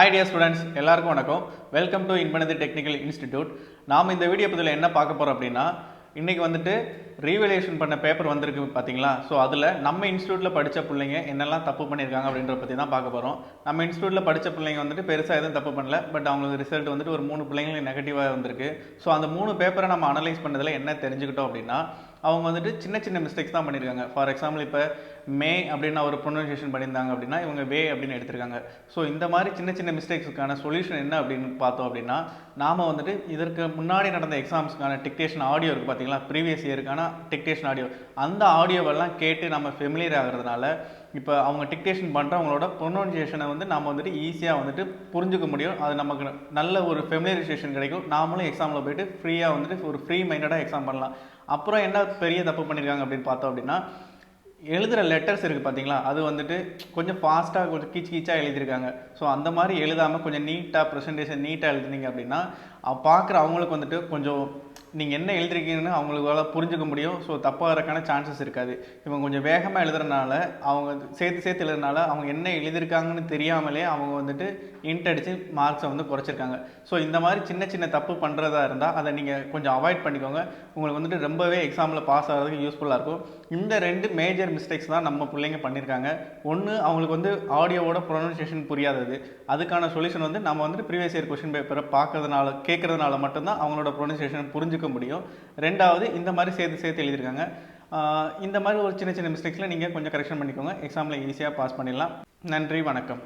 Hi dear students, எல்லாருக்கும் வணக்கம். Welcome to INBANADHI technical institute. நாம் இந்த வீடியோ பதிவில் என்ன பார்க்க போறோம் அப்படின்னா, இன்னைக்கு வந்துட்டு ரீவேல்யூஷன் பண்ண பேப்பர் வந்திருக்கு பாத்தீங்களா? ஸோ அதில் நம்ம இன்ஸ்டியூட்டில் படித்த பிள்ளைங்க என்னெல்லாம் தப்பு பண்ணியிருக்காங்க அப்படின்றத பற்றி தான் பார்க்க போகிறோம். நம்ம இன்ஸ்டியூட்டில் படித்த பிள்ளைங்க வந்துட்டு பெருசாக எதுவும் தப்பு பண்ணல, பட் அவங்களுக்கு ரிசல்ட் வந்துட்டு ஒரு 3 பிள்ளைங்களுக்கு நெகட்டிவாக வந்திருக்கு. ஸோ அந்த 3 பேப்பரை நம்ம அனலைஸ் பண்ணதில் என்ன தெரிஞ்சுக்கிட்டோம் அப்படின்னா, அவங்க வந்துட்டு சின்ன சின்ன மிஸ்டேக்ஸ் தான் பண்ணியிருக்காங்க. ஃபார் எக்ஸாம்பிள் இப்போ மே அப்படின்னு ஒரு ப்ரொனன்சியேஷன் பண்ணியிருந்தாங்க அப்படின்னா இவங்க வே அப்படின்னு எடுத்திருக்காங்க. ஸோ இந்த மாதிரி சின்ன சின்ன மிஸ்டேக்ஸுக்கான சொல்யூஷன் என்ன அப்படின்னு பார்த்தோம் அப்படின்னா, நாம் வந்துட்டு இதற்கு முன்னாடி நடந்த எக்ஸாம்ஸ்க்கான டிக்டேஷன் ஆடியோ இருக்குது பார்த்தீங்களா, ப்ரீவியஸ் இயருக்கான டிக்டேஷன் ஆடியோ, அந்த ஆடியோவெல்லாம் கேட்டு நம்ம ஃபெமிலியர் ஆகிறதுனால இப்போ அவங்க டிக்டேஷன் பண்ணுற அவங்களோட ப்ரொனன்சியேஷனை வந்து நம்ம வந்துட்டு ஈஸியாக வந்துட்டு புரிஞ்சுக்க முடியும். அது நமக்கு நல்ல ஒரு ஃபெமிலியரைசேஷன் கிடைக்கும். நாமளும் எக்ஸாமில் போய்ட்டு ஃப்ரீயாக வந்துட்டு ஒரு ஃப்ரீ மைண்டடாக எக்ஸாம் பண்ணலாம். அப்புறம் என்ன பெரிய தப்பு பண்ணியிருக்காங்க அப்படின்னு பார்த்தோம் அப்படின்னா, எழுதுகிற லெட்டர்ஸ் இருக்குது பார்த்தீங்களா, அது வந்துட்டு கொஞ்சம் ஃபாஸ்ட்டாக கொஞ்சம் கீச்சாக எழுதியிருக்காங்க. ஸோ அந்த மாதிரி எழுதாமல் கொஞ்சம் நீட்டாக ப்ரெசன்டேஷன் நீட்டாக எழுதுனீங்க அப்படின்னா பார்க்குற அவங்களுக்கு வந்துட்டு கொஞ்சம் நீங்கள் என்ன எழுதிருக்கீங்கன்னு அவங்களுக்கால புரிஞ்சுக்க முடியும். ஸோ தப்பாகிறதுக்கான சான்சஸ் இருக்காது. இவங்க கொஞ்சம் வேகமாக எழுதுறதுனால, அவங்க சேர்த்து எழுதுறதுனால அவங்க என்ன எழுதியிருக்காங்கன்னு தெரியாமலே அவங்க வந்துட்டு இன்ட் அடித்து மார்க்ஸை வந்து குறைச்சிருக்காங்க. ஸோ இந்த மாதிரி சின்ன சின்ன தப்பு பண்ணுறதா இருந்தால் அதை நீங்கள் கொஞ்சம் அவாய்ட் பண்ணிக்கோங்க. உங்களுக்கு வந்துட்டு ரொம்பவே எக்ஸாமில் பாஸ் ஆகிறதுக்கு யூஸ்ஃபுல்லாக இருக்கும். இந்த 2 மேஜர் மிஸ்டேக்ஸ் தான் நம்ம பிள்ளைங்க பண்ணியிருக்காங்க. ஒன்று, அவங்களுக்கு வந்து ஆடியோவோட ப்ரொனன்சியேஷன் புரியாதது. அதுக்கான சொல்யூஷன் வந்து நம்ம வந்துட்டு ப்ரீவியஸ் இயர் கொஸ்டின் பேப்பரை கேட்கறதுனால மட்டும்தான் அவங்களோட ப்ரொனன்சியேஷன் புரிஞ்சுக்க முடியும். ரெண்டாவது, இந்த மாதிரி சேர்த்து எழுதியிருக்காங்க. இந்த மாதிரி ஒரு சின்ன சின்ன மிஸ்டேக்ஸில் நீங்கள் கொஞ்சம் கரெக்ஷன் பண்ணிக்கோங்க. எக்ஸாமில் ஈஸியாக பாஸ் பண்ணிடலாம். நன்றி, வணக்கம்.